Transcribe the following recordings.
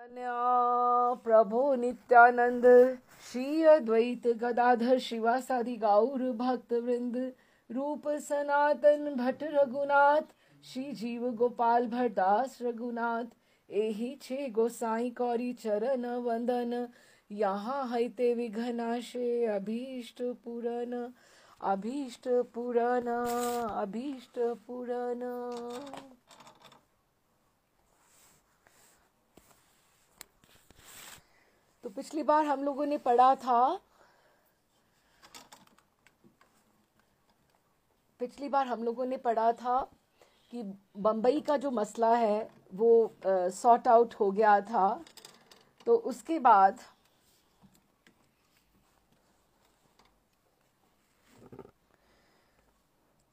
चैतन्य प्रभु नित्यानंद श्री अद्वैत गदाधर शिवासादि गौर भक्त वृंद रूप सनातन भट्ट रघुनाथ श्री जीव गोपाल भट्टदास रघुनाथ एहि छे गोसाई कौरी चरण वंदन यहाँ हैते विघ्नाशे अभीष्ट पूरन अभीष्ट पूरन अभीष्ट पूरन। तो पिछली बार हम लोगों ने पढ़ा था कि बम्बई का जो मसला है वो सॉर्ट आउट हो गया था। तो उसके बाद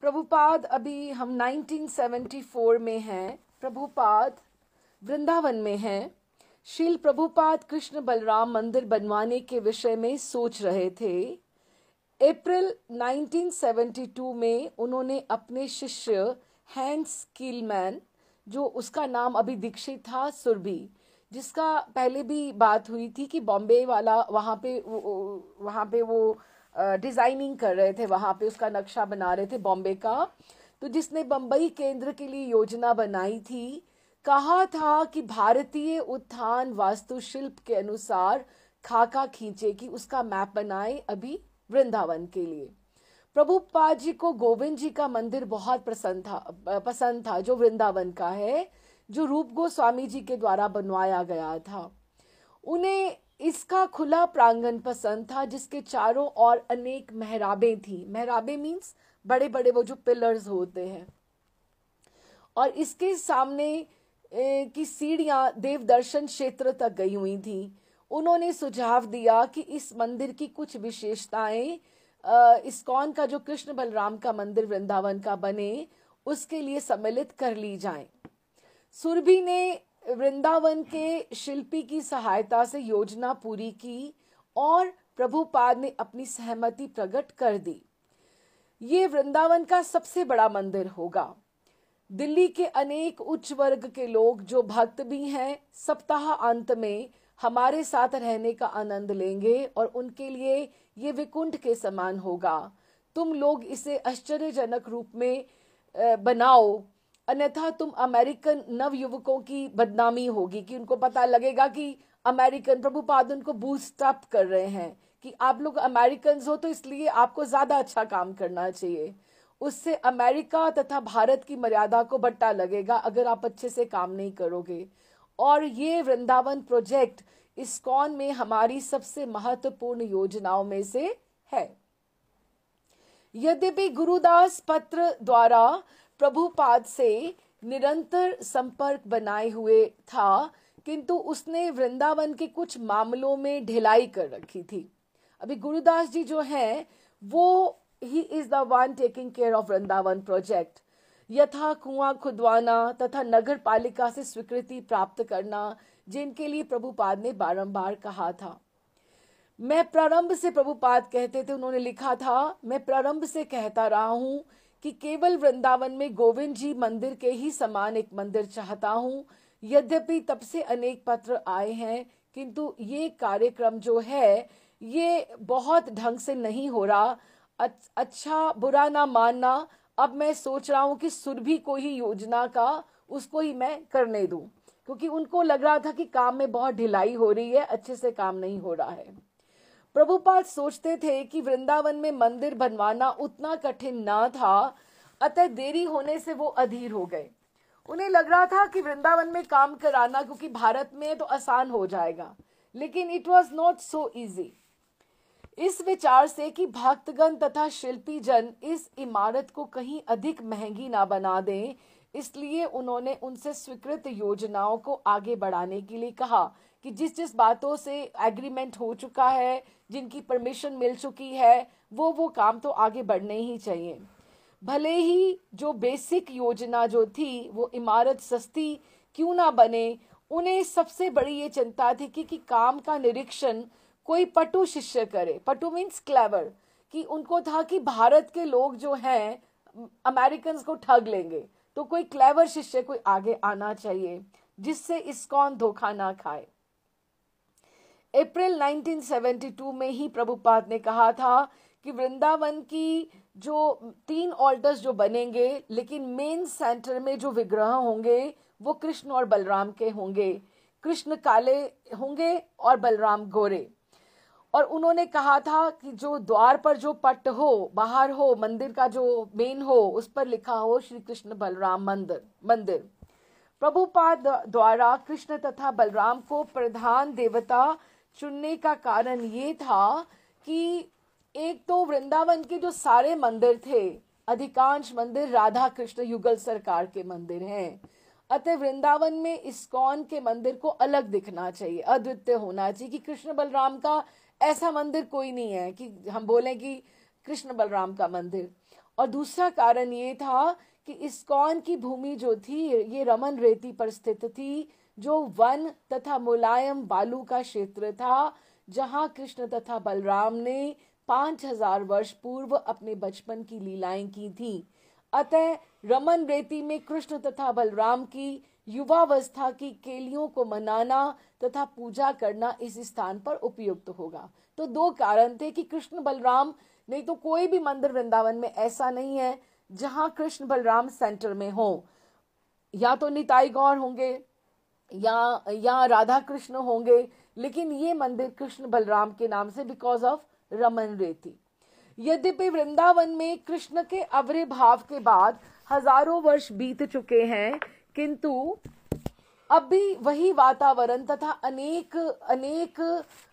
प्रभुपाद, अभी हम 1974 में हैं, प्रभुपाद वृंदावन में हैं। शील प्रभुपाद कृष्ण बलराम मंदिर बनवाने के विषय में सोच रहे थे। अप्रैल 1972 में उन्होंने अपने शिष्य हैंस किलमैन, जो उसका नाम अभी दीक्षित था, सुरभि, जिसका पहले भी बात हुई थी कि बॉम्बे वाला वहाँ पे वो डिजाइनिंग कर रहे थे, वहाँ पे उसका नक्शा बना रहे थे बॉम्बे का। तो जिसने बम्बई केंद्र के लिए योजना बनाई थी, कहा था कि भारतीय उत्थान वास्तुशिल्प के अनुसार खाका खींचे कि उसका मैप बनाए अभी वृंदावन के लिए। प्रभुपाद जी को गोविंद जी का मंदिर बहुत पसंद था जो वृंदावन का है, जो रूप गोस्वामी जी के द्वारा बनवाया गया था। उन्हें इसका खुला प्रांगण पसंद था, जिसके चारों ओर अनेक मेहराबें थी। मेहराबें मीन्स बड़े बड़े वो जो पिलर्स होते हैं, और इसके सामने की सीढ़ियां देव दर्शन क्षेत्र तक गई हुई थी। उन्होंने सुझाव दिया कि इस मंदिर की कुछ विशेषताएं इस्कॉन का जो कृष्ण बलराम का मंदिर वृंदावन का बने, उसके लिए सम्मिलित कर ली जाए। सुरभि ने वृंदावन के शिल्पी की सहायता से योजना पूरी की और प्रभुपाद ने अपनी सहमति प्रकट कर दी। ये वृंदावन का सबसे बड़ा मंदिर होगा। दिल्ली के अनेक उच्च वर्ग के लोग जो भक्त भी हैं, सप्ताह अंत में हमारे साथ रहने का आनंद लेंगे और उनके लिए ये विकुंठ के समान होगा। तुम लोग इसे आश्चर्यजनक रूप में बनाओ, अन्यथा तुम अमेरिकन नवयुवकों की बदनामी होगी कि उनको पता लगेगा कि अमेरिकन प्रभुपाद उनको बूस्ट अप कर रहे हैं कि आप लोग अमेरिकन हो तो इसलिए आपको ज्यादा अच्छा काम करना चाहिए। उससे अमेरिका तथा भारत की मर्यादा को बट्टा लगेगा अगर आप अच्छे से काम नहीं करोगे। और ये वृंदावन प्रोजेक्ट इस्कॉन में हमारी सबसे महत्वपूर्ण योजनाओं में से है। यद्यपि गुरुदास पत्र द्वारा प्रभुपाद से निरंतर संपर्क बनाए हुए था, किंतु उसने वृंदावन के कुछ मामलों में ढिलाई कर रखी थी। अभी गुरुदास जी जो हैं वो He is the one taking care of Vrindavan project. यथा कुआं खुदवाना तथा नगर पालिका से स्वीकृति प्राप्त करना, जिनके लिए प्रभुपाद ने बारंबार कहा था। मैं प्रारंभ से, प्रभुपाद कहते थे, उन्होंने लिखा था, मैं प्रारंभ से कहता रहा हूं कि केवल वृंदावन में गोविंद जी मंदिर के ही समान एक मंदिर चाहता हूं। यद्यपि तब से अनेक पत्र आए हैं, किंतु ये कार्यक्रम जो है ये बहुत ढंग से नहीं हो रहा। अच्छा बुरा ना मानना, अब मैं सोच रहा हूं कि सुरभि को ही योजना का उसको ही मैं करने दूं, क्योंकि उनको लग रहा था कि काम में बहुत ढिलाई हो रही है, अच्छे से काम नहीं हो रहा है। प्रभुपाद सोचते थे कि वृंदावन में मंदिर बनवाना उतना कठिन ना था, अतः देरी होने से वो अधीर हो गए। उन्हें लग रहा था कि वृंदावन में काम कराना क्योंकि भारत में तो आसान हो जाएगा, लेकिन it was not so easy. इस विचार से कि भक्तगण तथा शिल्पी जन इस इमारत को कहीं अधिक महंगी ना बना दें, इसलिए उन्होंने उनसे स्वीकृत योजनाओं को आगे बढ़ाने के लिए कहा कि जिस जिस बातों से एग्रीमेंट हो चुका है, जिनकी परमिशन मिल चुकी है, वो काम तो आगे बढ़ने ही चाहिए। भले ही जो बेसिक योजना जो थी वो इमारत सस्ती क्यों ना बने, उन्हें सबसे बड़ी ये चिंता थी कि काम का निरीक्षण कोई पटु शिष्य करे। पटु मीन्स क्लेवर, कि उनको था कि भारत के लोग जो हैं अमेरिकन को ठग लेंगे, तो कोई क्लेवर शिष्य कोई आगे आना चाहिए जिससे इस्कॉन धोखा ना खाए। अप्रैल 1972 में ही प्रभुपाद ने कहा था कि वृंदावन की जो 3 ऑल्टर्स जो बनेंगे, लेकिन मेन सेंटर में जो विग्रह होंगे वो कृष्ण और बलराम के होंगे। कृष्ण काले होंगे और बलराम गोरे। और उन्होंने कहा था कि जो द्वार पर जो पट हो, बाहर हो, मंदिर का जो मेन हो, उस पर लिखा हो श्री कृष्ण बलराम मंदिर। प्रभुपाद द्वारा कृष्ण तथा बलराम को प्रधान देवता चुनने का कारण ये था कि एक तो वृंदावन के जो सारे मंदिर थे, अधिकांश मंदिर राधा कृष्ण युगल सरकार के मंदिर हैं। अतः वृंदावन में इस्कॉन के मंदिर को अलग दिखना चाहिए, अद्वितीय होना चाहिए, कि कृष्ण बलराम का ऐसा मंदिर कोई नहीं है कि हम बोलें कि कृष्ण बलराम का मंदिर। और दूसरा कारण ये था कि इस्कॉन की भूमि जो थी ये रमन रेती पर स्थित थी, जो वन तथा मुलायम बालू का क्षेत्र था, जहां कृष्ण तथा बलराम ने 5000 वर्ष पूर्व अपने बचपन की लीलाएं की थी। अतः रमन रेती में कृष्ण तथा बलराम की युवावस्था की केलियों को मनाना तथा पूजा करना इस स्थान पर उपयुक्त होगा। तो 2 कारण थे कि कृष्ण बलराम, नहीं तो कोई भी मंदिर वृंदावन में ऐसा नहीं है जहां कृष्ण बलराम सेंटर में हो। या तो निताई गौर होंगे या राधा कृष्ण होंगे, लेकिन ये मंदिर कृष्ण बलराम के नाम से बिकॉज ऑफ रमन रेती। यद्यपि वृंदावन में कृष्ण के आविर्भाव के बाद हजारों वर्ष बीत चुके हैं, किंतु अब भी वही वातावरण तथा अनेक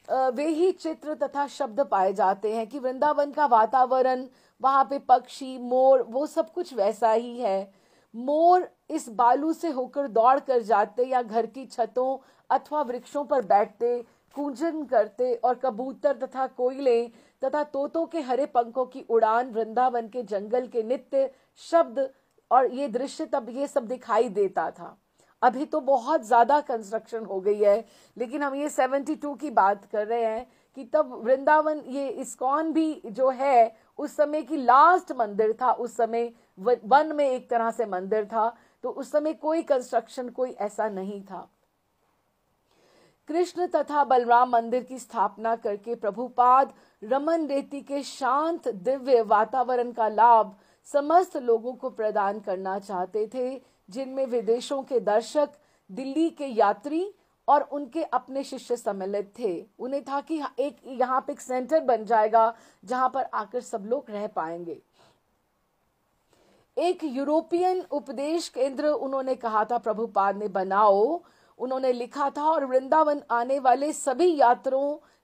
वे ही चित्र तथा शब्द पाए जाते हैं कि वृंदावन का वातावरण, वहां पे पक्षी, मोर, वो सब कुछ वैसा ही है। मोर इस बालू से होकर दौड़ कर जाते या घर की छतों अथवा वृक्षों पर बैठते, कूंजन करते, और कबूतर तथा कोयले तथा तोतों के हरे पंखों की उड़ान वृंदावन के जंगल के नित्य शब्द और ये दृश्य तब ये सब दिखाई देता था। अभी तो बहुत ज्यादा कंस्ट्रक्शन हो गई है, लेकिन हम ये 72 की बात कर रहे हैं कि तब वृंदावन, ये इस्कॉन भी जो है उस समय की लास्ट मंदिर था। उस समय वन में एक तरह से मंदिर था, तो उस समय कोई कंस्ट्रक्शन कोई ऐसा नहीं था। कृष्ण तथा बलराम मंदिर की स्थापना करके प्रभुपाद रमन रेती के शांत दिव्य वातावरण का लाभ समस्त लोगों को प्रदान करना चाहते थे, जिनमें विदेशों के दर्शक, दिल्ली के यात्री और उनके अपने शिष्य सम्मिलित थे। उन्हें था कि एक यहाँ पे एक सेंटर बन जाएगा जहां पर आकर सब लोग रह पाएंगे। एक यूरोपियन उपदेश केंद्र उन्होंने कहा था प्रभुपाद ने बनाओ, उन्होंने लिखा था, और वृंदावन आने वाले सभी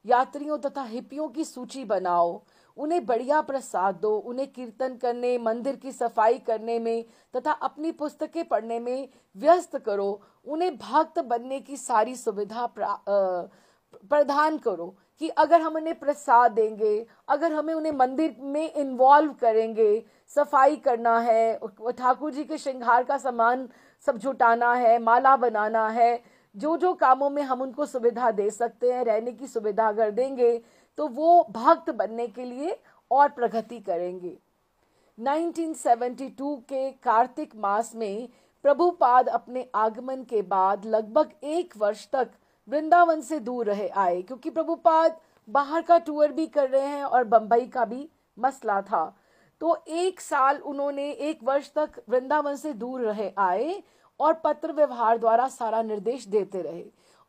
यात्रियों तथा हिप्पियों की सूची बनाओ, उन्हें बढ़िया प्रसाद दो, उन्हें कीर्तन करने, मंदिर की सफाई करने में तथा अपनी पुस्तकें पढ़ने में व्यस्त करो, उन्हें भक्त बनने की सारी सुविधा प्रदान करो। कि अगर हम उन्हें प्रसाद देंगे, अगर हमें उन्हें मंदिर में इन्वॉल्व करेंगे, सफाई करना है, ठाकुर जी के श्रृंगार का सामान सब जुटाना है, माला बनाना है, जो जो कामों में हम उनको सुविधा दे सकते हैं, रहने की सुविधा अगर देंगे तो वो भक्त बनने के लिए और प्रगति करेंगे। 1972 के कार्तिक मास में प्रभुपाद अपने आगमन के बाद लगभग 1 वर्ष तक वृंदावन से दूर रहे आए, क्योंकि प्रभुपाद बाहर का टूर भी कर रहे हैं और बंबई का भी मसला था। तो 1 साल उन्होंने 1 वर्ष तक वृंदावन से दूर रहे आए और पत्र व्यवहार द्वारा सारा निर्देश देते रहे।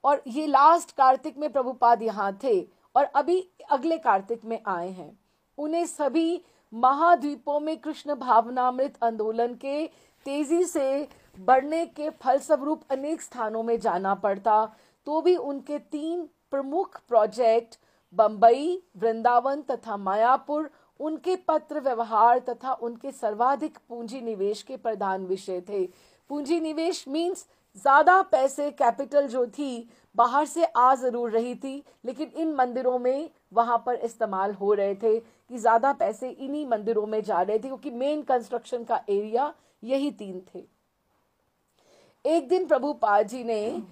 और ये लास्ट कार्तिक में प्रभुपाद यहाँ थे और अभी अगले कार्तिक में आए हैं। उन्हें सभी महाद्वीपों में कृष्ण भावनामृत आंदोलन के तेजी से बढ़ने के फलस्वरूप अनेक स्थानों में जाना पड़ता, तो भी उनके 3 प्रमुख प्रोजेक्ट बंबई, वृंदावन तथा मायापुर उनके पत्र व्यवहार तथा उनके सर्वाधिक पूंजी निवेश के प्रधान विषय थे। पूंजी निवेश मीन्स ज्यादा पैसे, कैपिटल जो थी बाहर से आ जरूर रही थी, लेकिन इन मंदिरों में वहां पर इस्तेमाल हो रहे थे कि ज्यादा पैसे इन्हीं मंदिरों में जा रहे थे, क्योंकि मेन कंस्ट्रक्शन का एरिया यही 3 थे। एक दिन प्रभुपाद जी ने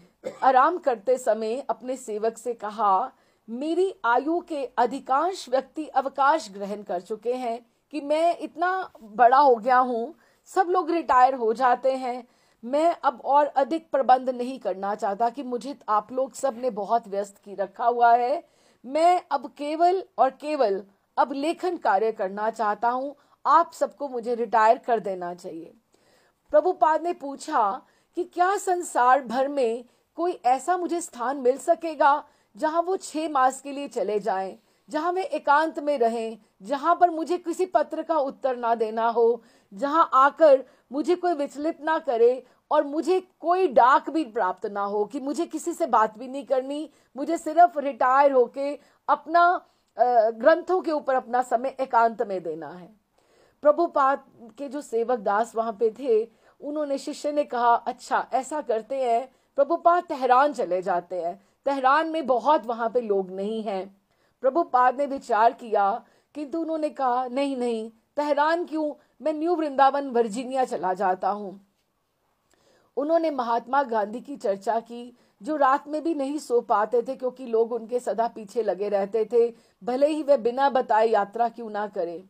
आराम करते समय अपने सेवक से कहा, मेरी आयु के अधिकांश व्यक्ति अवकाश ग्रहण कर चुके हैं कि मैं इतना बड़ा हो गया हूँ, सब लोग रिटायर हो जाते हैं, मैं अब और अधिक प्रबंध नहीं करना चाहता कि मुझे आप लोग सब ने बहुत व्यस्त की रखा हुआ है। मैं अब केवल और केवल अब लेखन कार्य करना चाहता हूं। आप सबको मुझे रिटायर कर देना चाहिए। प्रभुपाद ने पूछा कि क्या संसार भर में कोई ऐसा मुझे स्थान मिल सकेगा जहां वो 6 मास के लिए चले जाएं, जहां वे एकांत में रहें, जहां पर मुझे किसी पत्र का उत्तर ना देना हो, जहां आकर मुझे कोई विचलित ना करे और मुझे कोई डाक भी प्राप्त ना हो, कि मुझे किसी से बात भी नहीं करनी, मुझे सिर्फ रिटायर होके अपना ग्रंथों के ऊपर अपना समय एकांत में देना है। प्रभुपाद के जो सेवक दास वहां पे थे, उन्होंने, शिष्य ने कहा, अच्छा ऐसा करते हैं, प्रभुपाद तेहरान चले जाते हैं, तेहरान में बहुत वहां पे लोग नहीं हैं। प्रभुपाद ने विचार किया, किंतु उन्होंने कहा नहीं नहीं, तेहरान क्यों, मैं न्यू वृंदावन वर्जीनिया चला जाता हूं। उन्होंने महात्मा गांधी की चर्चा की, जो रात में भी नहीं सो पाते थे क्योंकि लोग उनके सदा पीछे लगे रहते थे, भले ही वे बिना बताए यात्रा क्यों ना करें।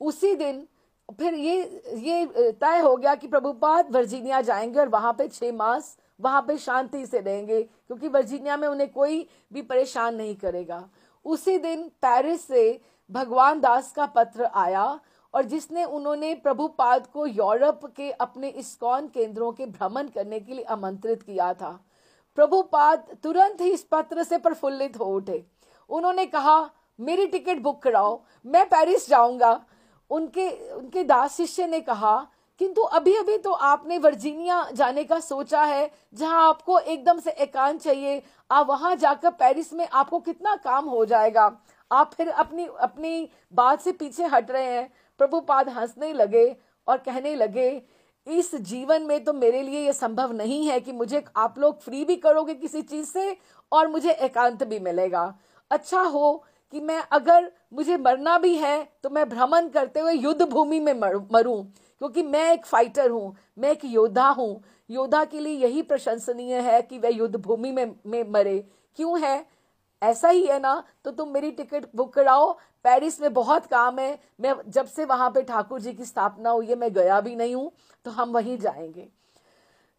उसी दिन फिर ये तय हो गया कि प्रभुपाद वर्जीनिया जाएंगे और वहां पे 6 मास वहां पे शांति से रहेंगे, क्योंकि वर्जीनिया में उन्हें कोई भी परेशान नहीं करेगा। उसी दिन पेरिस से भगवान दास का पत्र आया, और जिसने उन्होंने प्रभुपाद को यूरोप के अपने इस्कॉन केंद्रों के भ्रमण करने के लिए आमंत्रित किया था। प्रभुपाद तुरंत ही इस पत्र से प्रफुल्लित हो उठे। उन्होंने कहा, मेरी टिकट बुक कराओ, मैं पेरिस जाऊंगा। उनके दास शिष्य ने कहा, किंतु अभी अभी तो आपने वर्जीनिया जाने का सोचा है, जहां आपको एकदम से एकांत चाहिए। आप वहां जाकर पेरिस में आपको कितना काम हो जाएगा, आप फिर अपनी अपनी बात से पीछे हट रहे हैं। प्रभुपाद हंसने लगे और कहने लगे, इस जीवन में तो मेरे लिए यह संभव नहीं है कि मुझे आप लोग फ्री भी करोगे किसी चीज से और मुझे एकांत भी मिलेगा। अच्छा हो कि मैं, अगर मुझे मरना भी है तो मैं भ्रमण करते हुए युद्ध भूमि में मरूं, क्योंकि मैं एक फाइटर हूं, मैं एक योद्धा हूं। योद्धा के लिए यही प्रशंसनीय है कि वह युद्ध भूमि में मरे। क्यों है, ऐसा ही है ना? तो तुम मेरी टिकट बुक कराओ, पेरिस में बहुत काम है। मैं जब से वहां पे ठाकुर जी की स्थापना हुई है, मैं गया भी नहीं हूं, तो हम वहीं जाएंगे।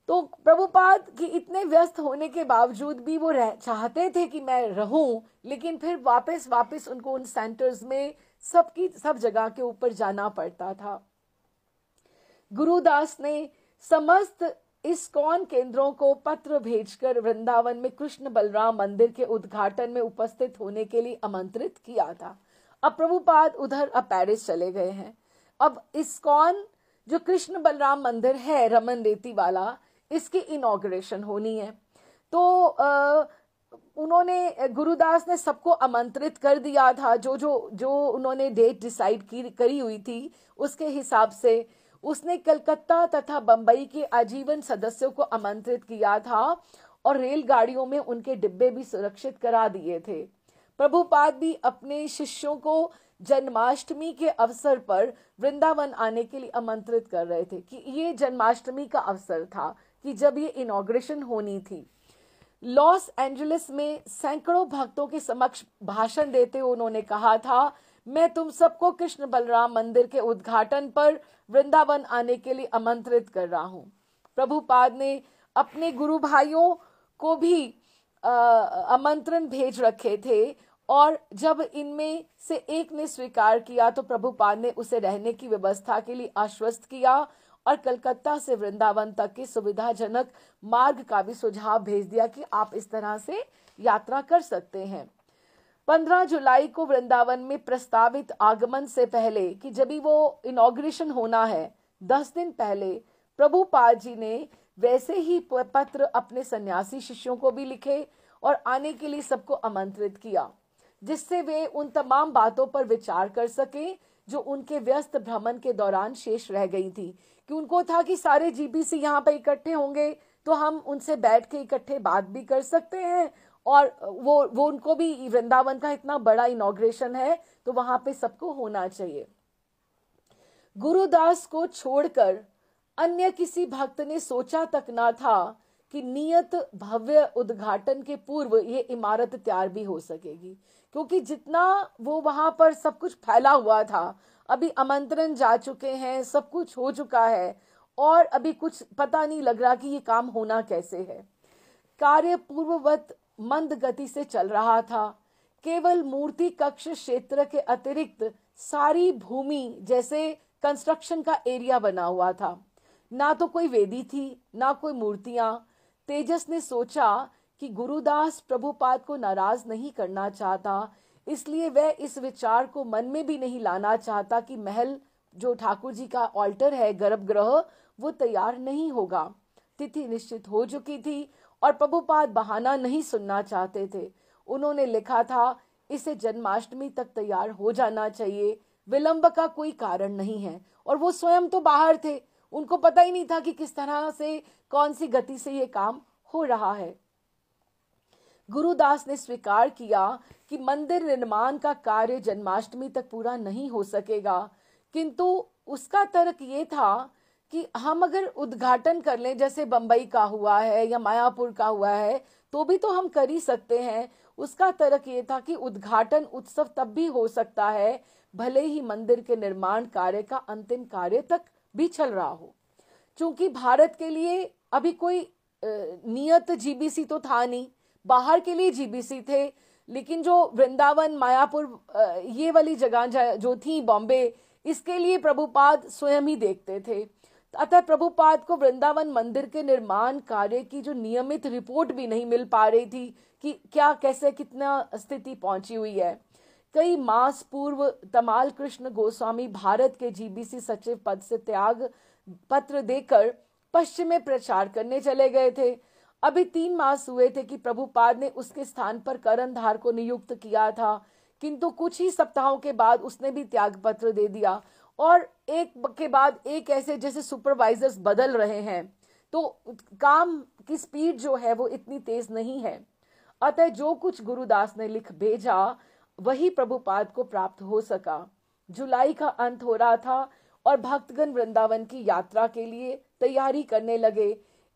तो प्रभुपाद की इतने व्यस्त होने के बावजूद भी वो चाहते थे कि मैं रहूं, लेकिन फिर वापस उनको उन सेंटर्स में सब जगह के ऊपर जाना पड़ता था। गुरुदास ने समस्त इस्कॉन केंद्रों को पत्र भेजकर वृंदावन में कृष्ण बलराम मंदिर के उद्घाटन में उपस्थित होने के लिए आमंत्रित किया था। अब प्रभुपाद उधर अब पेरिस चले गए हैं। अब इस्कॉन जो कृष्ण बलराम मंदिर है रमन रेती वाला, इसकी इनॉग्रेशन होनी है। तो उन्होंने, गुरुदास ने सबको आमंत्रित कर दिया था, जो उन्होंने डेट डिसाइड करी हुई थी उसके हिसाब से। उसने कलकत्ता तथा बंबई के आजीवन सदस्यों को आमंत्रित किया था और रेलगाड़ियों में उनके डिब्बे भी सुरक्षित करा दिए थे। प्रभुपाद भी अपने शिष्यों को जन्माष्टमी के अवसर पर वृंदावन आने के लिए आमंत्रित कर रहे थे, कि ये जन्माष्टमी का अवसर था कि जब ये इनॉग्रेशन होनी थी। लॉस एंजलिस में सैकड़ों भक्तों के समक्ष भाषण देते हुए उन्होंने कहा था, मैं तुम सबको कृष्ण बलराम मंदिर के उद्घाटन पर वृंदावन आने के लिए आमंत्रित कर रहा हूं। प्रभुपाद ने अपने गुरु भाइयों को भी आमंत्रण भेज रखे थे, और जब इनमें से एक ने स्वीकार किया तो प्रभुपाद ने उसे रहने की व्यवस्था के लिए आश्वस्त किया और कलकत्ता से वृंदावन तक के सुविधाजनक मार्ग का भी सुझाव भेज दिया कि आप इस तरह से यात्रा कर सकते हैं। 15 जुलाई को वृंदावन में प्रस्तावित आगमन से पहले, कि जब भी वो इनॉग्रेशन होना है, 10 दिन पहले प्रभुपाद जी ने वैसे ही पत्र अपने सन्यासी शिष्यों को भी लिखे और आने के लिए सबको आमंत्रित किया, जिससे वे उन तमाम बातों पर विचार कर सके जो उनके व्यस्त भ्रमण के दौरान शेष रह गई थी। कि उनको था कि सारे जीबीसी यहाँ पे इकट्ठे होंगे तो हम उनसे बैठ के इकट्ठे बात भी कर सकते हैं, और वो उनको भी, वृंदावन का इतना बड़ा इनॉग्रेशन है तो वहां पे सबको होना चाहिए। गुरुदास को छोड़कर अन्य किसी भक्त ने सोचा तक ना था कि नियत भव्य उद्घाटन के पूर्व ये इमारत तैयार भी हो सकेगी, क्योंकि जितना वो वहां पर सब कुछ फैला हुआ था, अभी आमंत्रण जा चुके हैं, सब कुछ हो चुका है, और अभी कुछ पता नहीं लग रहा कि ये काम होना कैसे है। कार्य पूर्ववत मंद गति से चल रहा था। केवल मूर्ति कक्ष क्षेत्र के अतिरिक्त सारी भूमि जैसे कंस्ट्रक्शन का एरिया बना हुआ था। ना तो कोई वेदी थी, ना कोई मूर्तियां। तेजस ने सोचा कि गुरुदास प्रभुपाद को नाराज नहीं करना चाहता, इसलिए वह इस विचार को मन में भी नहीं लाना चाहता कि महल, जो ठाकुर जी का ऑल्टर है, गर्भगृह, वो तैयार नहीं होगा। तिथि निश्चित हो चुकी थी और प्रभुपाद बहाना नहीं सुनना चाहते थे। उन्होंने लिखा था, इसे जन्माष्टमी तक तैयार हो जाना चाहिए, विलंब का कोई कारण नहीं है। और वो स्वयं तो बाहर थे, उनको पता ही नहीं था कि किस तरह से, कौन सी गति से ये काम हो रहा है। गुरुदास ने स्वीकार किया कि मंदिर निर्माण का कार्य जन्माष्टमी तक पूरा नहीं हो सकेगा, किंतु उसका तर्क ये था कि हम अगर उद्घाटन कर लें, जैसे बंबई का हुआ है या मायापुर का हुआ है, तो भी तो हम कर ही सकते हैं। उसका तर्क ये था कि उद्घाटन उत्सव तब भी हो सकता है भले ही मंदिर के निर्माण कार्य का अंतिम कार्य तक भी चल रहा हो। चूंकि भारत के लिए अभी कोई नियत जीबीसी तो था नहीं, बाहर के लिए जीबीसी थे, लेकिन जो वृंदावन, मायापुर, ये वाली जगह जो थी, बॉम्बे, इसके लिए प्रभुपाद स्वयं ही देखते थे। अतः प्रभुपाद को वृंदावन मंदिर के निर्माण कार्य की जो नियमित रिपोर्ट भी नहीं मिल पा रही थी कि क्या, कैसे, कितना स्थिति पहुंची हुई है। कई मास पूर्व तमाल कृष्ण गोस्वामी भारत के जीबीसी सचिव पद से त्याग पत्र देकर पश्चिम में प्रचार करने चले गए थे। अभी 3 मास हुए थे कि प्रभुपाद ने उसके स्थान पर करनधार को नियुक्त किया था, किंतु कुछ ही सप्ताहों के बाद उसने भी त्याग पत्र दे दिया। और एक के बाद एक ऐसे जैसे सुपरवाइजर्स बदल रहे हैं, तो काम की स्पीड जो है वो इतनी तेज नहीं है। अतः जो कुछ गुरुदास ने लिख भेजा वही प्रभुपाद को प्राप्त हो सका। जुलाई का अंत हो रहा था और भक्तगण वृंदावन की यात्रा के लिए तैयारी करने लगे।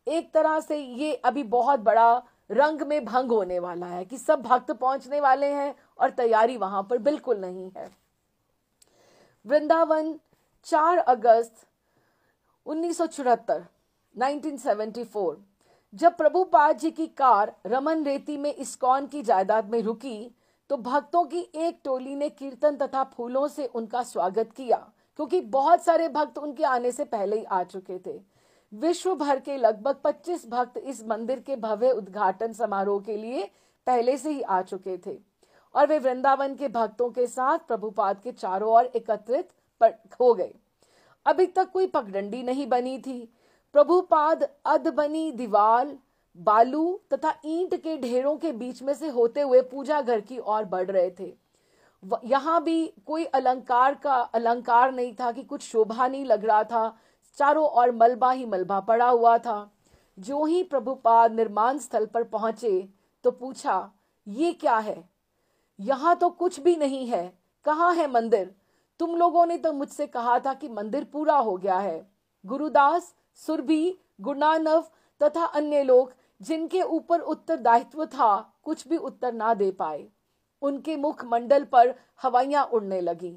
एक तरह से ये अभी बहुत बड़ा रंग में भंग होने वाला है कि सब भक्त पहुंचने वाले हैं और तैयारी वहां पर बिल्कुल नहीं है। वृंदावन 4 अगस्त 1974 1974 जब प्रभुपाद जी की कार रमन रेती में इस्कॉन की जायदाद में रुकी, तो भक्तों की एक टोली ने कीर्तन तथा फूलों से उनका स्वागत किया, क्योंकि बहुत सारे भक्त उनके आने से पहले ही आ चुके थे। विश्व भर के लगभग 25 भक्त इस मंदिर के भव्य उद्घाटन समारोह के लिए पहले से ही आ चुके थे और वे वृंदावन के भक्तों के साथ प्रभुपाद के चारों ओर एकत्रित हो गए। अभी तक कोई पगडंडी नहीं बनी थी। प्रभुपाद अध बनी दीवार, बालू तथा ईंट के ढेरों के बीच में से होते हुए पूजा घर की ओर बढ़ रहे थे। यहाँ भी कोई अलंकार नहीं था कि कुछ शोभा नहीं लग रहा था। चारों ओर मलबा ही मलबा पड़ा हुआ था। जो ही प्रभुपाद निर्माण स्थल पर पहुंचे तो पूछा, ये क्या है? यहाँ तो कुछ भी नहीं है, कहाँ है मंदिर? तुम लोगों ने तो मुझसे कहा था कि मंदिर पूरा हो गया है। गुरुदास, सुरभि, गुणानव तथा अन्य लोग जिनके ऊपर उत्तरदायित्व था, कुछ भी उत्तर ना दे पाए। उनके मुख मंडल पर हवाइयां उड़ने लगी।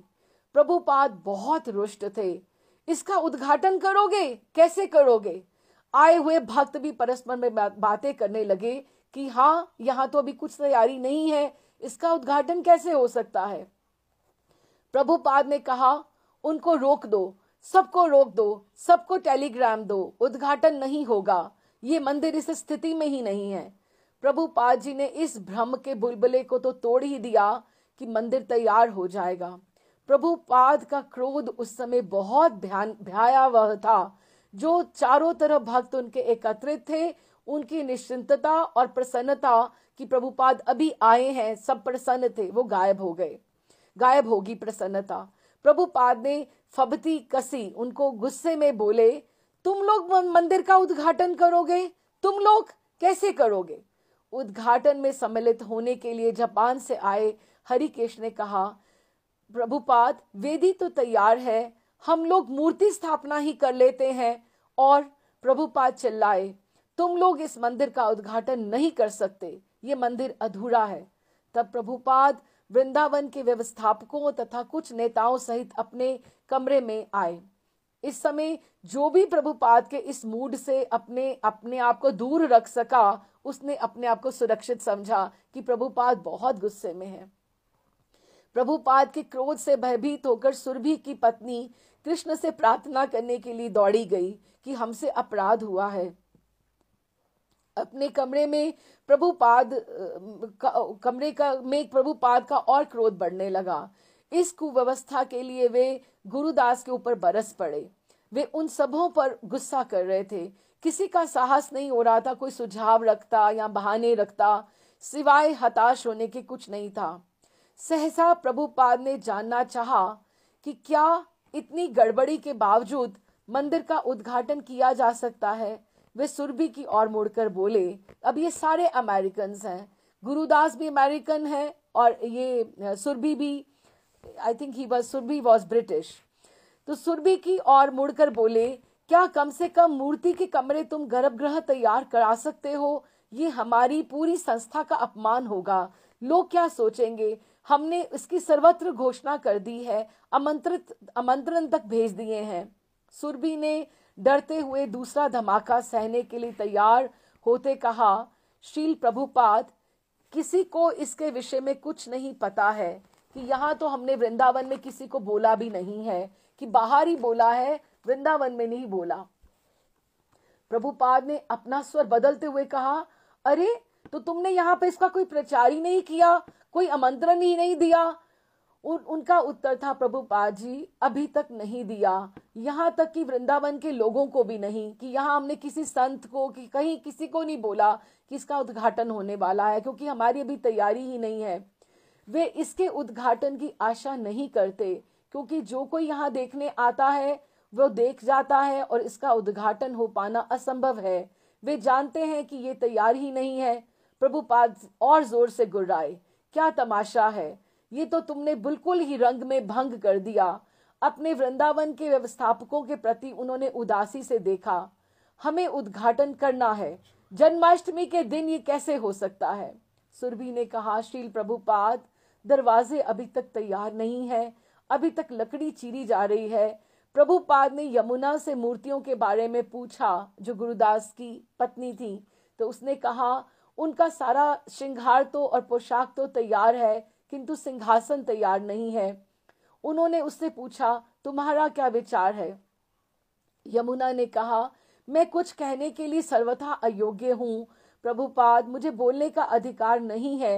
प्रभुपाद बहुत रुष्ट थे। इसका उद्घाटन करोगे? कैसे करोगे? आए हुए भक्त भी परस्पर में बातें करने लगे कि हाँ, यहाँ तो अभी कुछ तैयारी नहीं है, इसका उद्घाटन कैसे हो सकता है? प्रभुपाद ने कहा, उनको रोक दो, सबको रोक दो, सबको टेलीग्राम दो, उद्घाटन नहीं होगा, ये मंदिर इस स्थिति में ही नहीं है। प्रभुपाद जी ने इस भ्रम के बुलबुले को तो तोड़ ही दिया कि मंदिर तैयार हो जाएगा। प्रभुपाद का क्रोध उस समय बहुत भयावह था। जो चारों तरफ भक्त उनके एकत्रित थे, उनकी निश्चिंतता और प्रसन्नता कि प्रभुपाद अभी आए हैं, सब प्रसन्न थे, वो गायब हो गए। गायब होगी प्रसन्नता। प्रभुपाद ने फबती कसी उनको गुस्से में बोले, तुम लोग मंदिर का उद्घाटन करोगे? तुम लोग कैसे करोगे? उद्घाटन में सम्मिलित होने के लिए जापान से आए हरिकेश ने कहा, प्रभुपाद, वेदी तो तैयार है, हम लोग मूर्ति स्थापना ही कर लेते हैं। और प्रभुपाद चिल्लाए, तुम लोग इस मंदिर का उद्घाटन नहीं कर सकते, ये मंदिर अधूरा है। तब प्रभुपाद वृंदावन के व्यवस्थापकों तथा कुछ नेताओं सहित अपने कमरे में आए। इस समय जो भी प्रभुपाद के इस मूड से अपने अपने आप को दूर रख सका, उसने अपने आप को सुरक्षित समझा कि प्रभुपाद बहुत गुस्से में है। प्रभुपाद के क्रोध से भयभीत होकर सुरभि की पत्नी कृष्ण से प्रार्थना करने के लिए दौड़ी गई कि हमसे अपराध हुआ है। अपने कमरे में प्रभुपाद का और क्रोध बढ़ने लगा। इस कुव्यवस्था के लिए वे गुरुदास के ऊपर बरस पड़े। वे उन सबों पर गुस्सा कर रहे थे। किसी का साहस नहीं हो रहा था कोई सुझाव रखता या बहाने रखता, सिवाय हताश होने के कुछ नहीं था। सहसा प्रभुपाद ने जानना चाहा कि क्या इतनी गड़बड़ी के बावजूद मंदिर का उद्घाटन किया जा सकता है। वे सुरभि की ओर मुड़कर बोले, अब ये सारे अमेरिकन हैं, गुरुदास भी अमेरिकन है और ये सुरभि भी, I think Surabhi was British. तो सुरभि की ओर मुड़कर बोले, क्या कम से कम मूर्ति के कमरे तुम गर्भगृह तैयार करा सकते हो? ये हमारी पूरी संस्था का अपमान होगा। लोग क्या सोचेंगे? हमने इसकी सर्वत्र घोषणा कर दी है, आमंत्रण तक भेज दिए हैं। सुरभि ने डरते हुए दूसरा धमाका सहने के लिए तैयार होते कहा, श्रील प्रभुपाद, किसी को इसके विषय में कुछ नहीं पता है कि यहाँ तो हमने वृंदावन में किसी को बोला भी नहीं है, कि बाहर ही बोला है, वृंदावन में नहीं बोला। प्रभुपाद ने अपना स्वर बदलते हुए कहा, अरे तो तुमने यहाँ पे इसका कोई प्रचार ही नहीं किया, कोई आमंत्रण ही नहीं दिया। उनका उत्तर था, प्रभुपाद जी, अभी तक नहीं दिया, यहाँ तक कि वृंदावन के लोगों को भी नहीं, कि यहाँ हमने किसी संत को कि कहीं किसी को नहीं बोला कि इसका उद्घाटन होने वाला है, क्योंकि हमारी अभी तैयारी ही नहीं है। वे इसके उद्घाटन की आशा नहीं करते, क्योंकि जो कोई यहाँ देखने आता है वो देख जाता है और इसका उद्घाटन हो पाना असंभव है। वे जानते हैं कि ये तैयार ही नहीं है। प्रभुपाद और जोर से गुर्राए, क्या तमाशा है, ये तो तुमने बिल्कुल ही रंग में भंग कर दिया। अपने वृंदावन के व्यवस्थापकों के प्रति उन्होंने उदासी से देखा। हमें उद्घाटन करना है, जन्माष्टमी के दिन ये कैसे हो सकता है? सुरभि ने कहा, श्रील प्रभुपाद, दरवाजे अभी तक तैयार नहीं है, अभी तक लकड़ी चीरी जा रही है। प्रभुपाद ने यमुना से मूर्तियों के बारे में पूछा, जो गुरुदास की पत्नी थी, तो उसने कहा, उनका सारा श्रृंगार तो और पोशाक तो तैयार है, किंतु सिंहासन तैयार नहीं है। उन्होंने उससे पूछा, तुम्हारा क्या विचार है? यमुना ने कहा, मैं कुछ कहने के लिए सर्वथा अयोग्य हूँ प्रभुपाद, मुझे बोलने का अधिकार नहीं है,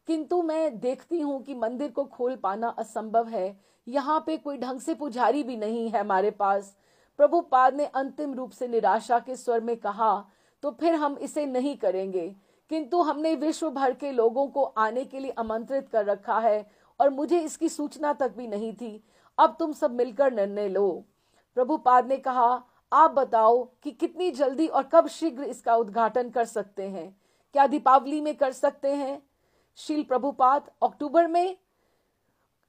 किंतु मैं देखती हूँ कि मंदिर को खोल पाना असंभव है। यहाँ पे कोई ढंग से पुजारी भी नहीं है हमारे पास। प्रभुपाद ने अंतिम रूप से निराशा के स्वर में कहा, तो फिर हम इसे नहीं करेंगे, किंतु हमने विश्व भर के लोगों को आने के लिए आमंत्रित कर रखा है और मुझे इसकी सूचना तक भी नहीं थी। अब तुम सब मिलकर निर्णय लो। प्रभुपाद ने कहा, आप बताओ कि कितनी जल्दी और कब शीघ्र इसका उद्घाटन कर सकते हैं? क्या दीपावली में कर सकते हैं? शील प्रभुपाद, अक्टूबर में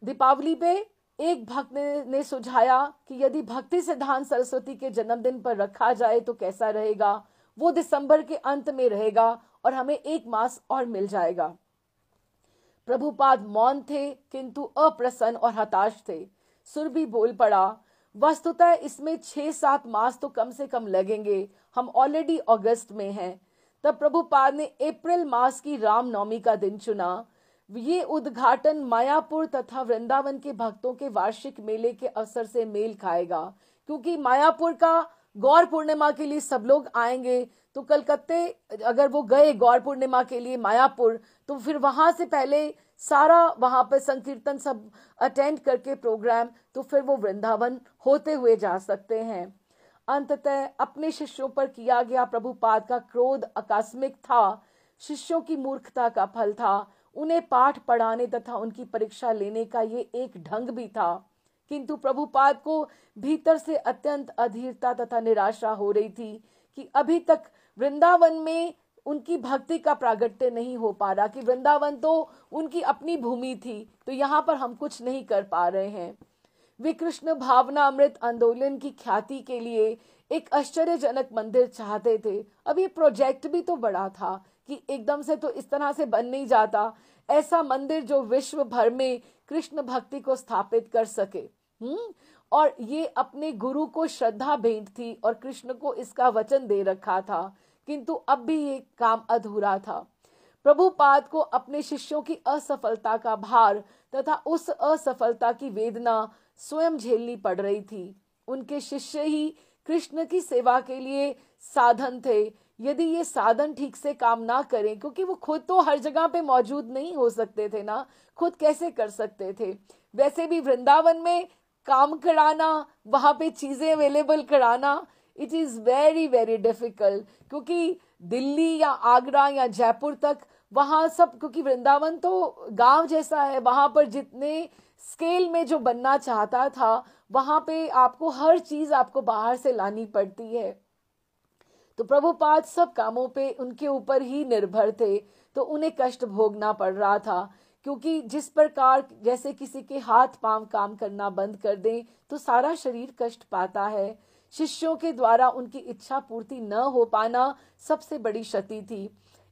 दीपावली पे एक भक्त ने सुझाया कि यदि भक्ति सिद्धांत सरस्वती के जन्मदिन पर रखा जाए तो कैसा रहेगा? वो दिसंबर के अंत में रहेगा और हमें 1 मास और मिल जाएगा। प्रभुपाद मौन थे, किंतु अप्रसन्न और हताश थे। सुरभि बोल पड़ा, वस्तुतः इसमें 6-7 मास तो कम से कम लगेंगे, हम ऑलरेडी अगस्त में हैं। तब प्रभुपाद ने अप्रैल मास की रामनवमी का दिन चुना। ये उद्घाटन मायापुर तथा वृंदावन के भक्तों के वार्षिक मेले के अवसर से मेल खाएगा, क्योंकि मायापुर का गौर पूर्णिमा के लिए सब लोग आएंगे। तो कलकत्ते अगर वो गए गौर पूर्णिमा के लिए मायापुर, तो फिर वहां से पहले सारा वहां पर संकीर्तन सब अटेंड करके प्रोग्राम, तो फिर वो वृंदावन होते हुए जा सकते हैं। अंततः अपने शिष्यों पर किया गया प्रभुपाद का क्रोध आकस्मिक था, शिष्यों की मूर्खता का फल था। उन्हें पाठ पढ़ाने तथा उनकी परीक्षा लेने का ये एक ढंग भी था, किंतु प्रभुपाद को भीतर से अत्यंत अधीरता तथा निराशा हो रही थी कि अभी तक वृंदावन में उनकी भक्ति का प्रागट्य नहीं हो पा रहा, कि वृंदावन तो उनकी अपनी भूमि थी, तो यहाँ पर हम कुछ नहीं कर पा रहे हैं। वे कृष्ण भावना अमृत आंदोलन की ख्याति के लिए एक आश्चर्यजनक मंदिर चाहते थे। अब ये प्रोजेक्ट भी तो बड़ा था कि एकदम से तो इस तरह से बन नहीं जाता, ऐसा मंदिर जो विश्व भर में कृष्ण भक्ति को स्थापित कर सके। और ये अपने गुरु को श्रद्धा भेंट थी और कृष्ण को इसका वचन दे रखा था, किंतु अब भी ये काम अधूरा था। प्रभुपाद को अपने शिष्यों की असफलता का भार तथा उस असफलता की वेदना स्वयं झेलनी पड़ रही थी। उनके शिष्य ही कृष्ण की सेवा के लिए साधन थे। यदि ये साधन ठीक से काम ना करें, क्योंकि वो खुद तो हर जगह पे मौजूद नहीं हो सकते थे ना, खुद कैसे कर सकते थे। वैसे भी वृंदावन में काम कराना, वहां पे चीजें अवेलेबल कराना, it is very very difficult. क्योंकि दिल्ली या आगरा या जयपुर तक वहां सब, क्योंकि वृंदावन तो गांव जैसा है, वहां पर जितने स्केल में जो बनना चाहता था, वहां पे आपको हर चीज आपको बाहर से लानी पड़ती है। तो प्रभुपाद सब कामों पे उनके ऊपर ही निर्भर थे, तो उन्हें कष्ट भोगना पड़ रहा था। क्योंकि जिस प्रकार जैसे किसी के हाथ पांव काम करना बंद कर दें तो सारा शरीर कष्ट पाता है, शिष्यों के द्वारा उनकी इच्छा पूर्ति न हो पाना सबसे बड़ी क्षति थी।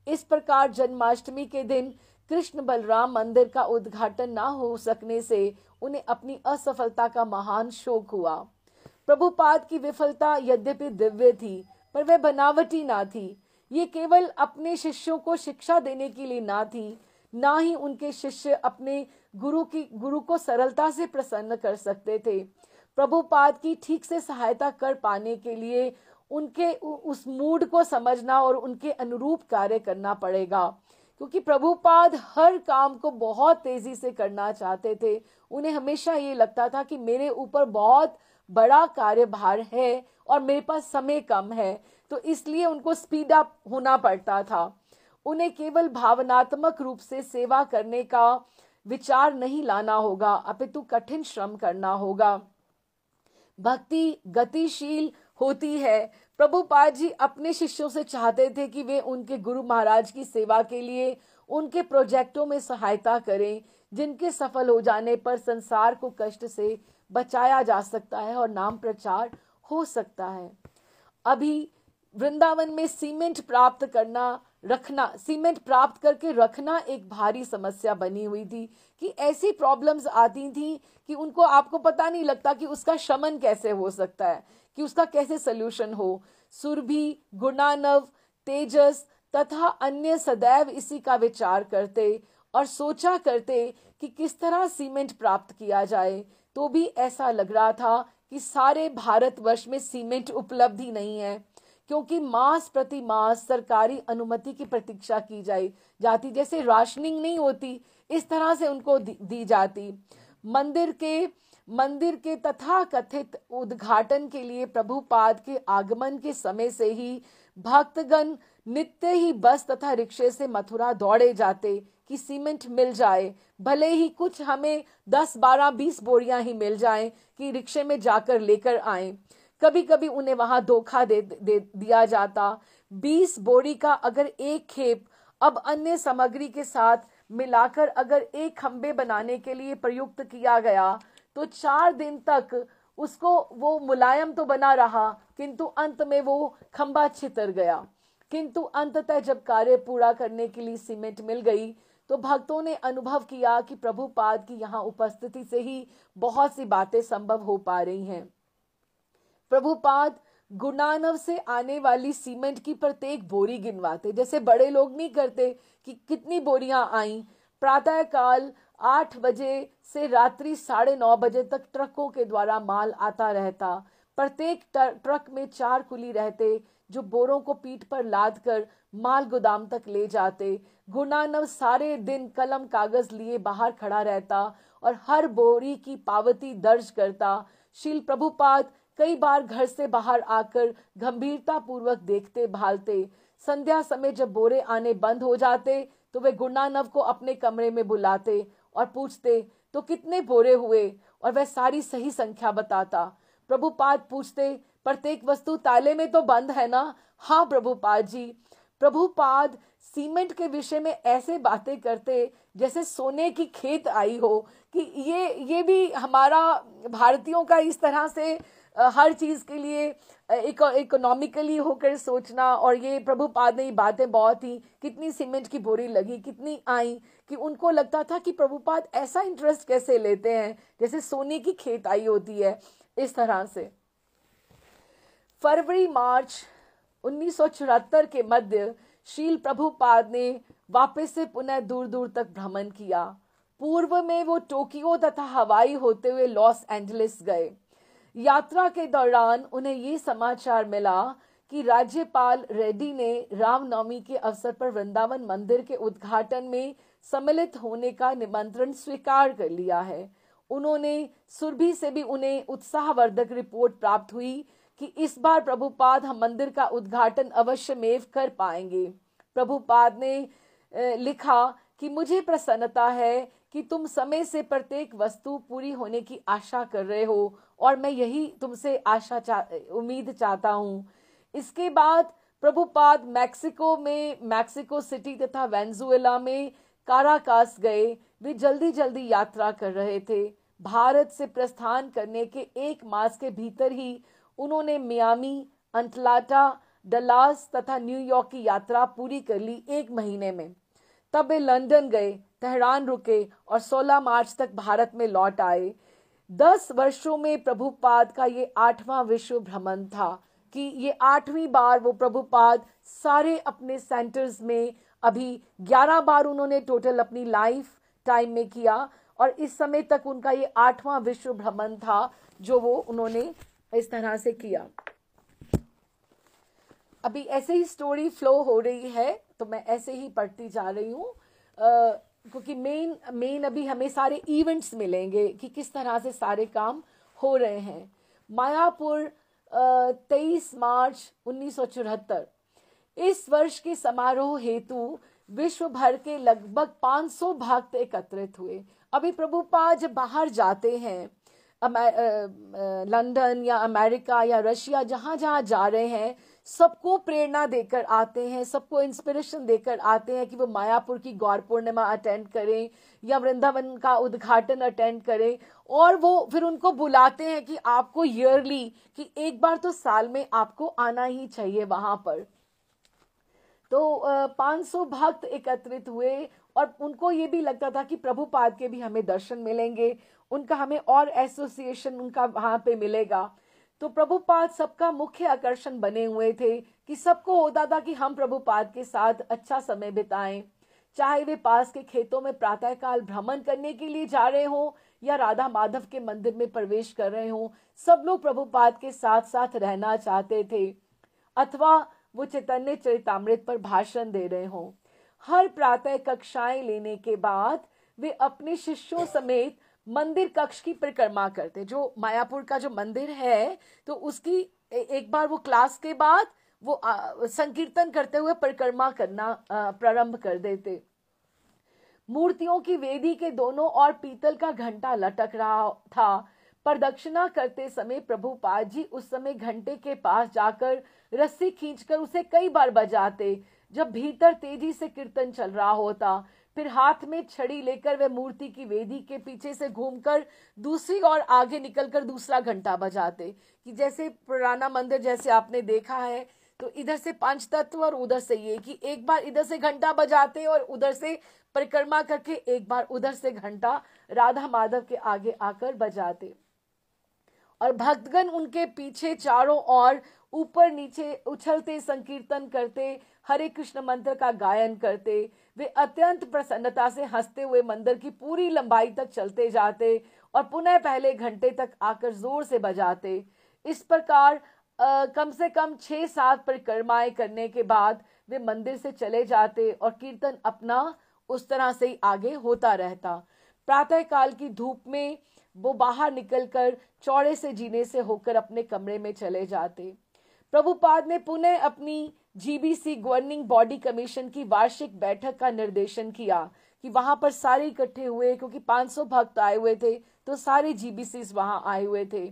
इस प्रकार जन्माष्टमी के दिन कृष्ण बलराम मंदिर का उद्घाटन न हो सकने से उन्हें अपनी असफलता का महान शोक हुआ। प्रभुपाद की विफलता यद्यपि दिव्य थी, पर वह बनावटी ना थी। ये केवल अपने शिष्यों को शिक्षा देने के लिए ना थी, ना ही उनके शिष्य अपने गुरु को सरलता से प्रसन्न कर सकते थे। प्रभुपाद की ठीक से सहायता कर पाने के लिए उनके उस मूड को समझना और उनके अनुरूप कार्य करना पड़ेगा। क्योंकि प्रभुपाद हर काम को बहुत तेजी से करना चाहते थे। उन्हें हमेशा ये लगता था कि मेरे ऊपर बहुत बड़ा कार्यभार है और मेरे पास समय कम है, तो इसलिए उनको स्पीड अप होना पड़ता था। उन्हें केवल भावनात्मक रूप से सेवा करने का विचार नहीं लाना होगा, अपितु कठिन श्रम करना होगा। भक्ति गतिशील होती है। प्रभुपाद जी अपने शिष्यों से चाहते थे कि वे उनके गुरु महाराज की सेवा के लिए उनके प्रोजेक्टों में सहायता करें, जिनके सफल हो जाने पर संसार को कष्ट से बचाया जा सकता है और नाम प्रचार हो सकता है। अभी वृंदावन में सीमेंट प्राप्त करके रखना एक भारी समस्या बनी हुई थी कि ऐसी प्रॉब्लम्स आती थी कि उनको, आपको पता नहीं लगता कि उसका शमन कैसे हो सकता है, कि उसका कैसे सल्यूशन हो। सुरभि, गुणानव, तेजस तथा अन्य सदैव इसी का विचार करते और सोचा करते कि किस तरह सीमेंट प्राप्त किया जाए। तो भी ऐसा लग रहा था कि सारे भारतवर्ष में सीमेंट उपलब्ध ही नहीं है, क्योंकि मास प्रति मास सरकारी अनुमति की प्रतीक्षा की जाती, जैसे राशनिंग नहीं होती इस तरह से उनको दी जाती। मंदिर के तथाकथित उद्घाटन के लिए प्रभुपाद के आगमन के समय से ही भक्तगण नित्य ही बस तथा रिक्शे से मथुरा दौड़े जाते कि सीमेंट मिल जाए, भले ही कुछ हमें 10, 12, 20 बोरियां ही मिल जाएं कि रिक्शे में जाकर लेकर आएं। कभी कभी उन्हें वहां धोखा दे दिया जाता। 20 बोरी का अगर एक खेप अब अन्य सामग्री के साथ मिलाकर अगर एक खंबे बनाने के लिए प्रयुक्त किया गया तो 4 दिन तक उसको वो मुलायम तो बना रहा, किंतु अंत में वो खंबा छितर गया। किंतु अंततः जब कार्य पूरा करने के लिए सीमेंट मिल गई तो भक्तों ने अनुभव किया कि प्रभुपाद की यहाँ उपस्थिति से ही बहुत सी बातें संभव हो पा रही हैं। प्रभुपाद गुणानव से आने वाली सीमेंट की प्रत्येक बोरी गिनवाते, जैसे बड़े लोग नहीं करते कि कितनी बोरियां आई। प्रातः काल 8 बजे से रात्रि 9:30 बजे तक ट्रकों के द्वारा माल आता रहता। प्रत्येक ट्रक में 4 कुली रहते जो बोरों को पीठ पर लाद कर माल गोदाम तक ले जाते। गुणानव सारे दिन कलम कागज लिए बाहर खड़ा रहता और हर बोरी की पावती दर्ज करता। शील प्रभुपाद कई बार घर से बाहर आकर गंभीरता पूर्वक देखते भालते। संध्या समय जब बोरे आने बंद हो जाते तो वे गुणानव को अपने कमरे में बुलाते और पूछते तो कितने बोरे हुए, और वह सारी सही संख्या बताता। प्रभुपाद पूछते प्रत्येक वस्तु ताले में तो बंद है ना? हाँ प्रभुपाद जी। प्रभुपाद सीमेंट के विषय में ऐसे बातें करते जैसे सोने की खेत आई हो कि ये भी हमारा भारतीयों का इस तरह से हर चीज़ के लिए इकोनॉमिकली होकर सोचना। और ये प्रभुपाद ने ये बातें बहुत ही, कितनी सीमेंट की बोरी लगी, कितनी आई, कि उनको लगता था कि प्रभुपाद ऐसा इंटरेस्ट कैसे लेते हैं, जैसे सोने की खेताई होती है, इस तरह से। फरवरी मार्च 1974 के मध्य शील प्रभुपाद ने वापस से पुनः दूर दूर तक भ्रमण किया। पूर्व में वो टोक्यो तथा हवाई होते हुए लॉस एंजलिस गए। यात्रा के दौरान उन्हें ये समाचार मिला कि राज्यपाल रेड्डी ने रामनवमी के अवसर पर वृंदावन मंदिर के उद्घाटन में सम्मिलित होने का निमंत्रण स्वीकार कर लिया है। उन्होंने सुरभि से भी उन्हें उत्साहवर्धक रिपोर्ट प्राप्त हुई कि इस बार प्रभुपाद हम मंदिर का उद्घाटन अवश्यमेव कर पाएंगे। प्रभुपाद ने लिखा कि मुझे प्रसन्नता है कि तुम समय से प्रत्येक वस्तु पूरी होने की आशा कर रहे हो, और मैं यही तुमसे उम्मीद चाहता हूँ। इसके बाद प्रभुपाद मैक्सिको सिटी तथा वेनेजुएला में काराकास गए। वे जल्दी जल्दी यात्रा कर रहे थे। भारत से प्रस्थान करने के 1 मास के भीतर ही उन्होंने मियामी, अटलांटा, डलास तथा न्यूयॉर्क की यात्रा पूरी कर ली 1 महीने में। तब वे लंदन गए, तेहरान रुके और 16 मार्च तक भारत में लौट आए। 10 वर्षों में प्रभुपाद का ये 8वां विश्व भ्रमण था, कि ये 8वीं बार वो प्रभुपाद सारे अपने सेंटर्स में, अभी 11 बार उन्होंने टोटल अपनी लाइफ टाइम में किया, और इस समय तक उनका ये 8वां विश्व भ्रमण था जो वो उन्होंने इस तरह से किया। अभी ऐसे ही स्टोरी फ्लो हो रही है, तो मैं ऐसे ही पढ़ती जा रही हूँ, क्योंकि मेन अभी हमें सारे इवेंट्स मिलेंगे कि किस तरह से सारे काम हो रहे हैं। मायापुर 23 मार्च 1974। इस वर्ष के समारोह हेतु विश्व भर के लगभग 500 भक्त एकत्रित हुए। अभी प्रभुपाद जब बाहर जाते हैं, लंदन या अमेरिका या रशिया, जहां जहां जा रहे हैं, सबको प्रेरणा देकर आते हैं, सबको इंस्पिरेशन देकर आते हैं कि वो मायापुर की गौर पूर्णिमा अटेंड करें या वृंदावन का उद्घाटन अटेंड करें। और वो फिर उनको बुलाते हैं कि आपको ईयरली, कि एक बार तो साल में आपको आना ही चाहिए वहां पर। तो 500 भक्त एकत्रित हुए, और उनको ये भी लगता था कि प्रभुपाद के भी हमें दर्शन मिलेंगे, उनका हमें और एसोसिएशन उनका वहां पे मिलेगा। तो प्रभुपाद सबका मुख्य आकर्षण बने हुए थे, कि सबको होता था कि हम प्रभुपाद के साथ अच्छा समय बिताएं, चाहे वे पास के खेतों में प्रातःकाल भ्रमण करने के लिए जा रहे हों या राधा माधव के मंदिर में प्रवेश कर रहे हों, सब लोग प्रभुपाद के साथ साथ रहना चाहते थे, अथवा वो चैतन्य चरितामृत पर भाषण दे रहे हों। हर प्रातः कक्षाएं लेने के बाद वे अपने शिष्यों समेत मंदिर कक्ष की परिक्रमा करते। जो मायापुर का जो मंदिर है, तो उसकी एक बार वो क्लास के बाद वो संकीर्तन करते हुए परिक्रमा करना प्रारंभ कर देते। मूर्तियों की वेदी के दोनों ओर पीतल का घंटा लटक रहा था। प्रदक्षिणा करते समय प्रभुपाद जी उस समय घंटे के पास जाकर रस्सी खींचकर उसे कई बार बजाते, जब भीतर तेजी से कीर्तन चल रहा होता। फिर हाथ में छड़ी लेकर वे मूर्ति की वेदी के पीछे से घूमकर दूसरी ओर आगे निकलकर दूसरा घंटा बजाते, कि जैसे पुराना मंदिर जैसे आपने देखा है, तो इधर से 5 तत्व और उधर से ये, कि एक बार इधर से घंटा बजाते और उधर से परिक्रमा करके एक बार उधर से घंटा राधा माधव के आगे आकर बजाते। और भक्तगण उनके पीछे चारों ओर ऊपर नीचे उछलते संकीर्तन करते, हरे कृष्ण मंत्र का गायन करते। वे अत्यंत प्रसन्नता से हंसते हुए मंदिर की पूरी लंबाई तक चलते जाते और पुनः पहले घंटे तक आकर जोर से बजाते। इस प्रकार कम से कम 6-7 परिक्रमाएं करने के बाद वे मंदिर से चले जाते और कीर्तन अपना उस तरह से ही आगे होता रहता। प्रातः काल की धूप में वो बाहर निकलकर चौड़े से जीने से होकर अपने कमरे में चले जाते। प्रभुपाद ने पुनः अपनी जीबीसी गवर्निंग बॉडी कमीशन की वार्षिक बैठक का निर्देशन किया कि वहां पर सारे इकट्ठे हुए, क्योंकि 500 भक्त आए हुए थे, तो सारे जीबीसी वहां आए हुए थे,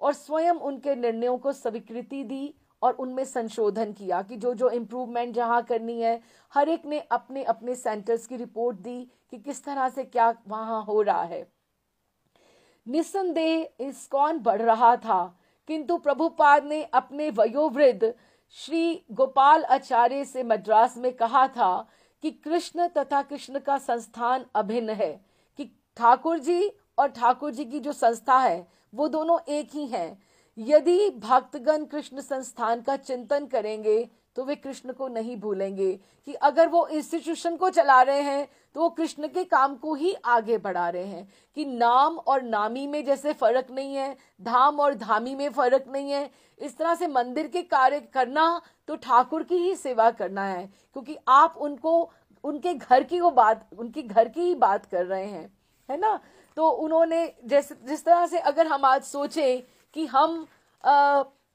और स्वयं उनके निर्णयों को स्वीकृति दी और उनमें संशोधन किया कि जो जो इम्प्रूवमेंट जहां करनी है, हर एक ने अपने अपने सेंटर्स की रिपोर्ट दी कि किस तरह से क्या वहां हो रहा है। निस्संदेह इस्कॉन बढ़ रहा था, किंतु प्रभुपाद ने अपने वयोवृद्ध श्री गोपाल आचार्य से मद्रास में कहा था कि कृष्ण तथा कृष्ण का संस्थान अभिन्न है, कि ठाकुर जी और ठाकुर जी की जो संस्था है वो दोनों एक ही हैं। यदि भक्तगण कृष्ण संस्थान का चिंतन करेंगे तो वे कृष्ण को नहीं भूलेंगे, कि अगर वो इंस्टीट्यूशन को चला रहे हैं तो वो कृष्ण के काम को ही आगे बढ़ा रहे हैं, कि नाम और नामी में जैसे फर्क नहीं है, धाम और धामी में फर्क नहीं है, इस तरह से मंदिर के कार्य करना तो ठाकुर की ही सेवा करना है, क्योंकि आप उनको उनके घर की वो बात, उनकी घर की ही बात कर रहे हैं, है ना। तो उन्होंने जिस तरह से अगर हम आज सोचें कि हम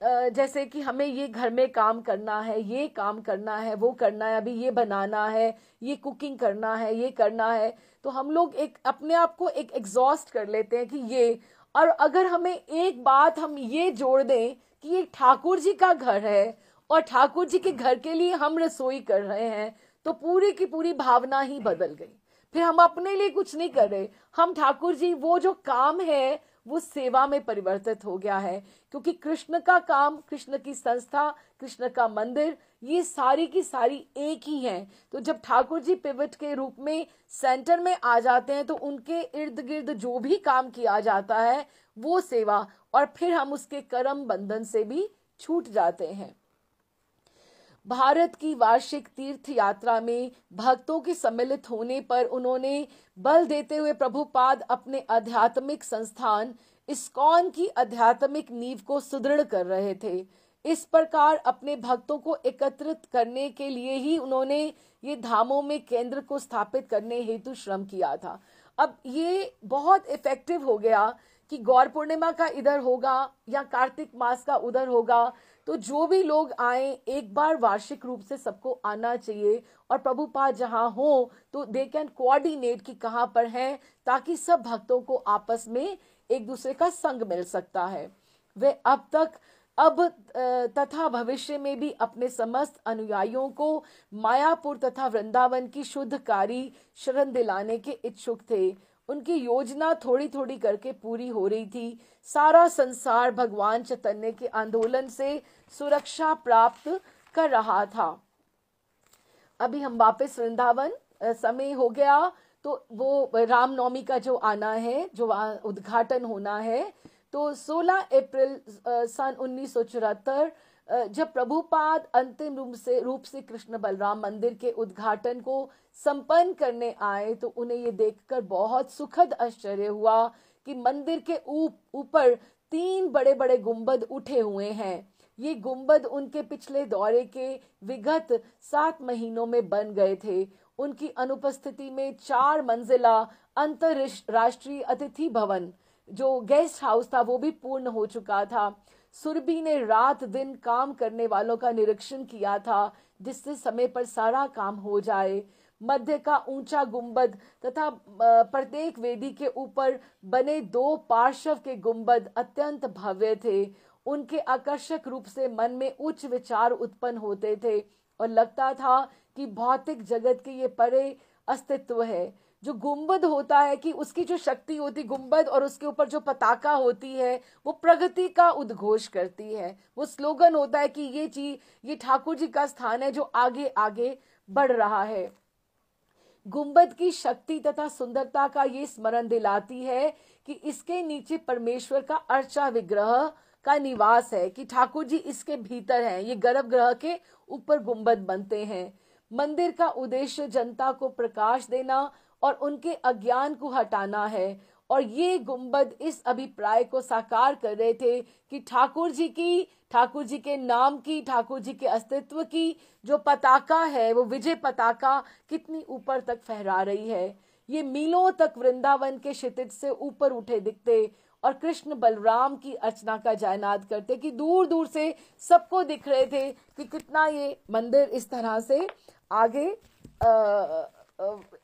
जैसे कि हमें ये घर में काम करना है, ये काम करना है, वो करना है, अभी ये बनाना है, ये कुकिंग करना है, ये करना है, तो हम लोग एक अपने आप को एक एग्जॉस्ट कर लेते हैं कि ये, और अगर हमें एक बात हम ये जोड़ दें कि ये ठाकुर जी का घर है और ठाकुर जी के घर के लिए हम रसोई कर रहे हैं, तो पूरी की पूरी भावना ही बदल गई। फिर हम अपने लिए कुछ नहीं कर रहे, हम ठाकुर जी, वो जो काम है वो सेवा में परिवर्तित हो गया है, क्योंकि कृष्ण का काम, कृष्ण की संस्था, कृष्ण का मंदिर, ये सारी की सारी एक ही हैं। तो जब ठाकुर जी पिवट के रूप में सेंटर में आ जाते हैं तो उनके इर्द गिर्द जो भी काम किया जाता है वो सेवा, और फिर हम उसके कर्म बंधन से भी छूट जाते हैं। भारत की वार्षिक तीर्थ यात्रा में भक्तों के सम्मिलित होने पर उन्होंने बल देते हुए प्रभुपाद अपने आध्यात्मिक संस्थान इस्कॉन की आध्यात्मिक नींव को सुदृढ़ कर रहे थे। इस प्रकार अपने भक्तों को एकत्रित करने के लिए ही उन्होंने ये धामों में केंद्र को स्थापित करने हेतु श्रम किया था। अब ये बहुत इफेक्टिव हो गया कि गौर पूर्णिमा का इधर होगा या कार्तिक मास का उधर होगा, तो जो भी लोग आए एक बार वार्षिक रूप से सबको आना चाहिए, और प्रभुपाद जहां हो तो दे कैन कोऑर्डिनेट कि कहां पर हैं, ताकि सब भक्तों को आपस में एक दूसरे का संग मिल सकता है। वे अब तथा भविष्य में भी अपने समस्त अनुयायियों को मायापुर तथा वृंदावन की शुद्धकारी शरण दिलाने के इच्छुक थे। उनकी योजना थोड़ी थोड़ी करके पूरी हो रही थी। सारा संसार भगवान चैतन्य के आंदोलन से सुरक्षा प्राप्त कर रहा था। अभी हम वापस वृंदावन, समय हो गया, तो वो रामनवमी का जो आना है, जो उद्घाटन होना है, तो 16 अप्रैल सन 1974 जब प्रभुपाद अंतिम रूप से कृष्ण बलराम मंदिर के उद्घाटन को संपन्न करने आए, तो उन्हें ये देखकर बहुत सुखद आश्चर्य हुआ कि मंदिर के ऊपर 3 बड़े बड़े गुंबद उठे हुए हैं। ये गुंबद उनके पिछले दौरे के विगत 7 महीनों में बन गए थे। उनकी अनुपस्थिति में 4 मंजिला अंतरराष्ट्रीय अतिथि भवन, जो गेस्ट हाउस था, वो भी पूर्ण हो चुका था। सुरभि ने रात दिन काम करने वालों का निरीक्षण किया था, जिससे समय पर सारा काम हो जाए। मध्य का ऊंचा गुंबद तथा प्रत्येक वेदी के ऊपर बने 2 पार्श्व के गुंबद अत्यंत भव्य थे। उनके आकर्षक रूप से मन में उच्च विचार उत्पन्न होते थे और लगता था कि भौतिक जगत के ये परे अस्तित्व है। जो गुंबद होता है कि उसकी जो शक्ति होती गुंबद, और उसके ऊपर जो पताका होती है वो प्रगति का उद्घोष करती है। वो स्लोगन होता है कि ये चीज, ये ठाकुर जी का स्थान है जो आगे आगे बढ़ रहा है। गुंबद की शक्ति तथा सुंदरता का ये स्मरण दिलाती है कि इसके नीचे परमेश्वर का अर्चा विग्रह का निवास है, कि ठाकुर जी इसके भीतर हैं। ये गर्भगृह के ऊपर गुंबद बनते हैं। मंदिर का उद्देश्य जनता को प्रकाश देना और उनके अज्ञान को हटाना है, और ये गुंबद इस अभिप्राय को साकार कर रहे थे कि ठाकुर जी के नाम की, ठाकुर जी के अस्तित्व की जो पताका है, वो विजय पताका कितनी ऊपर तक फहरा रही है। ये मीलों तक वृंदावन के क्षितिज से ऊपर उठे दिखते और कृष्ण बलराम की अर्चना का जयनाद करते, कि दूर दूर से सबको दिख रहे थे कि कितना ये मंदिर इस तरह से आगे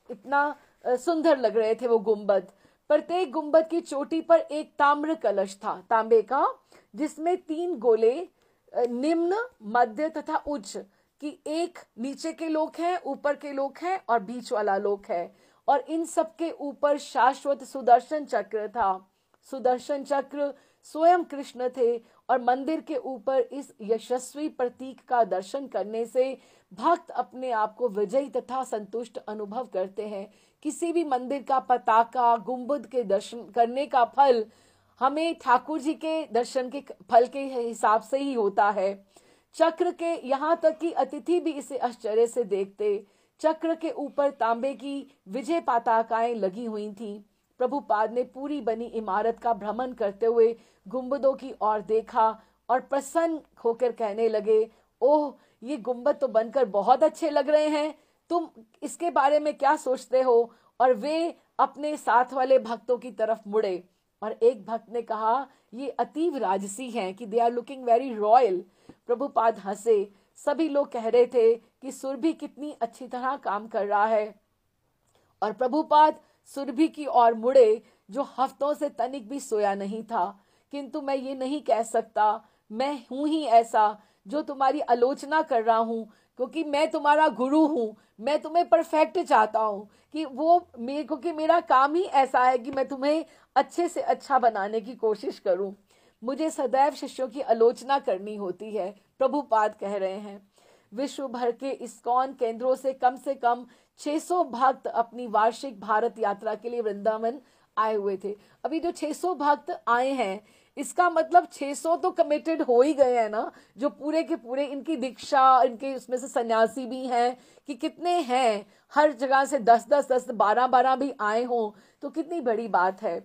इतना सुंदर लग रहे थे वो गुंबद। प्रत्येक गुंबद की चोटी पर एक ताम्र कलश था, तांबे का, जिसमें 3 गोले निम्न, मध्य तथा उच्च की, एक नीचे के लोक हैं, ऊपर के लोक हैं और बीच वाला लोक है, और इन सब के ऊपर शाश्वत सुदर्शन चक्र था। सुदर्शन चक्र स्वयं कृष्ण थे और मंदिर के ऊपर इस यशस्वी प्रतीक का दर्शन करने से भक्त अपने आप को विजयी तथा संतुष्ट अनुभव करते हैं। किसी भी मंदिर का पताका, गुंबद के दर्शन करने का फल हमें ठाकुर जी के दर्शन के फल के हिसाब से ही होता है। चक्र के, यहाँ तक कि अतिथि भी इसे आश्चर्य से देखते। चक्र के ऊपर तांबे की विजय पताकाएं लगी हुई थीं। प्रभुपाद ने पूरी बनी इमारत का भ्रमण करते हुए गुंबदों की ओर देखा और प्रसन्न होकर कहने लगे, ओह, ये गुंबद तो बनकर बहुत अच्छे लग रहे हैं, तुम इसके बारे में क्या सोचते हो? और वे अपने साथ वाले भक्तों की तरफ मुड़े और एक भक्त ने कहा, ये अतीव राजसी हैं, कि they are looking very royal. Prabhupada हंसे। सभी लोग कह रहे थे कि सुरभि कितनी अच्छी तरह काम कर रहा है और प्रभुपाद सुरभि की ओर मुड़े, जो हफ्तों से तनिक भी सोया नहीं था। किंतु मैं ये नहीं कह सकता, मैं हूं ही ऐसा जो तुम्हारी आलोचना कर रहा हूं, क्योंकि मैं तुम्हारा गुरु हूं। मैं तुम्हें परफेक्ट चाहता हूं कि क्योंकि मेरा काम ही ऐसा है कि मैं तुम्हें अच्छे से अच्छा बनाने की कोशिश करूं। मुझे सदैव शिष्यों की आलोचना करनी होती है, प्रभुपाद कह रहे हैं। विश्व भर के इस्कॉन केंद्रों से कम 600 भक्त अपनी वार्षिक भारत यात्रा के लिए वृंदावन आए हुए थे। अभी जो 600 भक्त आए हैं, इसका मतलब 600 तो कमिटेड हो ही गए हैं ना, जो पूरे के पूरे इनकी दीक्षा, इनके उसमें से सन्यासी भी हैं कि कितने हैं, हर जगह से 10-10, 12-12 भी आए हों तो कितनी बड़ी बात है।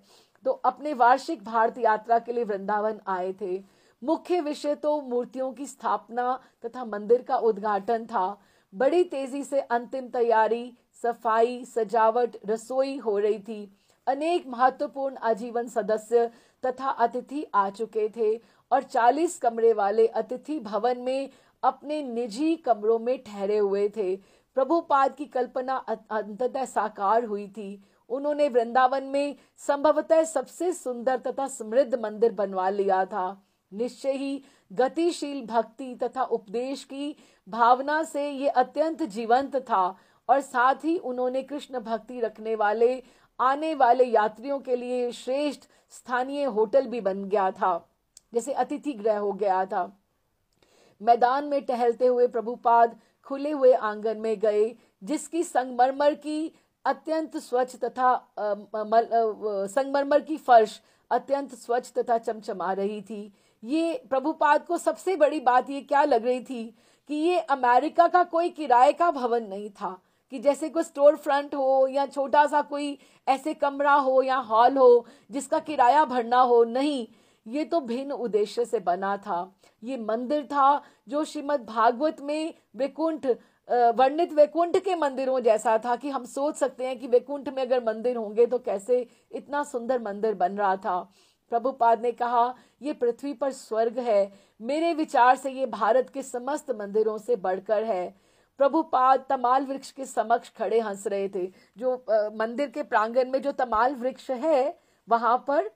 तो अपने वार्षिक भारत यात्रा के लिए वृंदावन आए थे। मुख्य विषय तो मूर्तियों की स्थापना तथा मंदिर का उद्घाटन था। बड़ी तेजी से अंतिम तैयारी, सफाई, सजावट, रसोई हो रही थी। अनेक महत्वपूर्ण आजीवन सदस्य तथा अतिथि आ चुके थे और 40 कमरे वाले अतिथि भवन में अपने निजी कमरों में ठहरे हुए थे। प्रभुपाद की कल्पना अंततः साकार हुई थी। उन्होंने वृंदावन में संभवतः सबसे सुंदर तथा समृद्ध मंदिर बनवा लिया था। निश्चय ही गतिशील भक्ति तथा उपदेश की भावना से ये अत्यंत जीवंत था और साथ ही उन्होंने कृष्ण भक्ति रखने वाले आने वाले यात्रियों के लिए श्रेष्ठ स्थानीय होटल भी बन गया था, जैसे अतिथि गृह हो गया था। मैदान में टहलते हुए प्रभुपाद खुले हुए आंगन में गए, जिसकी संगमरमर की अत्यंत स्वच्छ तथा संगमरमर की फर्श अत्यंत स्वच्छ तथा चमचमा रही थी। ये प्रभुपाद को सबसे बड़ी बात ये क्या लग रही थी कि ये अमेरिका का कोई किराए का भवन नहीं था, कि जैसे कोई स्टोर फ्रंट हो या छोटा सा कोई ऐसे कमरा हो या हॉल हो जिसका किराया भरना हो। नहीं, ये तो भिन्न उद्देश्य से बना था। ये मंदिर था जो श्रीमद् भागवत में वैकुंठ वर्णित वैकुंठ के मंदिरों जैसा था, कि हम सोच सकते हैं कि वैकुंठ में अगर मंदिर होंगे तो कैसे इतना सुंदर मंदिर बन रहा था। प्रभुपाद ने कहा, ये पृथ्वी पर स्वर्ग है। मेरे विचार से ये भारत के समस्त मंदिरों से बढ़कर है। प्रभुपाद तमाल वृक्ष के समक्ष खड़े हंस रहे थे। जो मंदिर के प्रांगण में जो तमाल वृक्ष है, वहां पर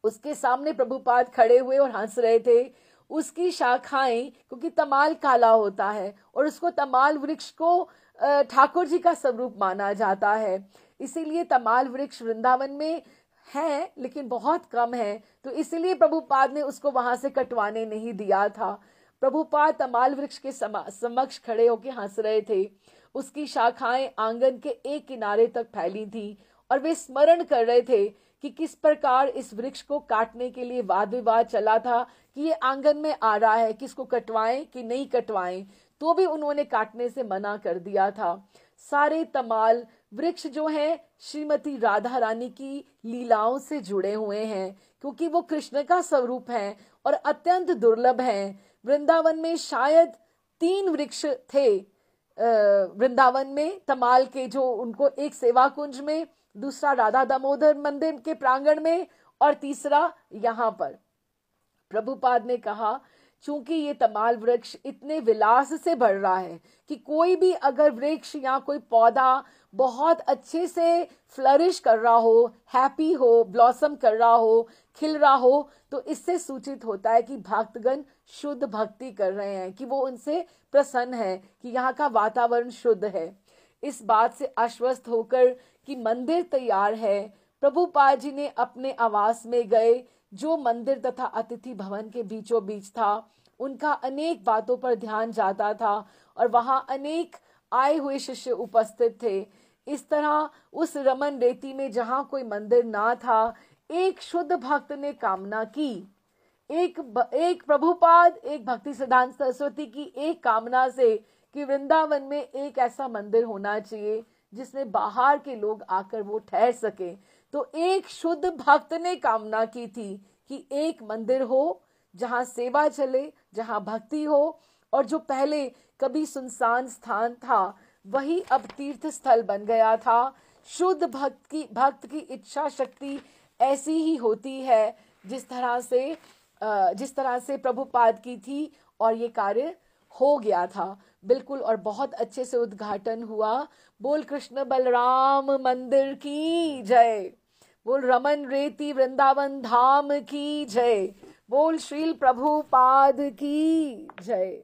उसके सामने प्रभुपाद खड़े हुए और हंस रहे थे। उसकी शाखाएं, क्योंकि तमाल काला होता है और उसको तमाल वृक्ष को ठाकुर जी का स्वरूप माना जाता है, इसीलिए तमाल वृक्ष वृंदावन में है लेकिन बहुत कम है, तो इसीलिए प्रभुपाद ने उसको वहां से कटवाने नहीं दिया था। प्रभुपाद तमाल वृक्ष के समक्ष खड़े होकर हंस रहे थे। उसकी शाखाएं आंगन के एक किनारे तक फैली थी और वे स्मरण कर रहे थे कि किस प्रकार इस वृक्ष को काटने के लिए वाद विवाद चला था कि ये आंगन में आ रहा है, किसको कटवाएं कि नहीं कटवाएं, तो भी उन्होंने काटने से मना कर दिया था। सारे तमाल वृक्ष जो हैं श्रीमती राधा रानी की लीलाओं से जुड़े हुए हैं, क्योंकि वो कृष्ण का स्वरूप है और अत्यंत दुर्लभ हैं। वृंदावन में शायद 3 वृक्ष थे, वृंदावन में तमाल के, जो उनको एक सेवा कुंज में, दूसरा राधा दामोदर मंदिर के प्रांगण में और तीसरा यहाँ पर। प्रभुपाद ने कहा, चूंकि ये तमाल वृक्ष इतने विलास से बढ़ रहा है कि कोई भी अगर वृक्ष या कोई पौधा बहुत अच्छे से फ्लरिश कर रहा हो, हैप्पी हो, ब्लॉसम कर रहा हो, खिल रहा हो, तो इससे सूचित होता है कि भक्तगण शुद्ध भक्ति कर रहे हैं, कि वो उनसे प्रसन्न है, कि यहाँ का वातावरण शुद्ध है। इस बात से आश्वस्त होकर कि मंदिर तैयार है, प्रभुपाद जी ने अपने आवास में गए, जो मंदिर तथा अतिथि भवन के बीचों बीच था, उनका अनेक बातों पर ध्यान जाता था और वहां अनेक आए हुए शिष्य उपस्थित थे। इस तरह उस रमन रेती में जहां कोई मंदिर ना था, एक शुद्ध भक्त ने कामना की, एक प्रभुपाद, एक भक्ति सिद्धांत सरस्वती की एक कामना से कि वृंदावन में एक ऐसा मंदिर होना चाहिए जिसमें बाहर के लोग आकर वो ठहर सके। तो एक शुद्ध भक्त ने कामना की थी कि एक मंदिर हो जहां सेवा चले, जहां भक्ति हो, और जो पहले कभी सुनसान स्थान था वही अब तीर्थ स्थल बन गया था। शुद्ध भक्त की इच्छा शक्ति ऐसी ही होती है जिस तरह से प्रभुपाद की थी, और ये कार्य हो गया था बिल्कुल, और बहुत अच्छे से उद्घाटन हुआ। बोल कृष्ण बलराम मंदिर की जय, बोल रमन रेती वृंदावन धाम की जय, बोल श्रील प्रभुपाद की जय।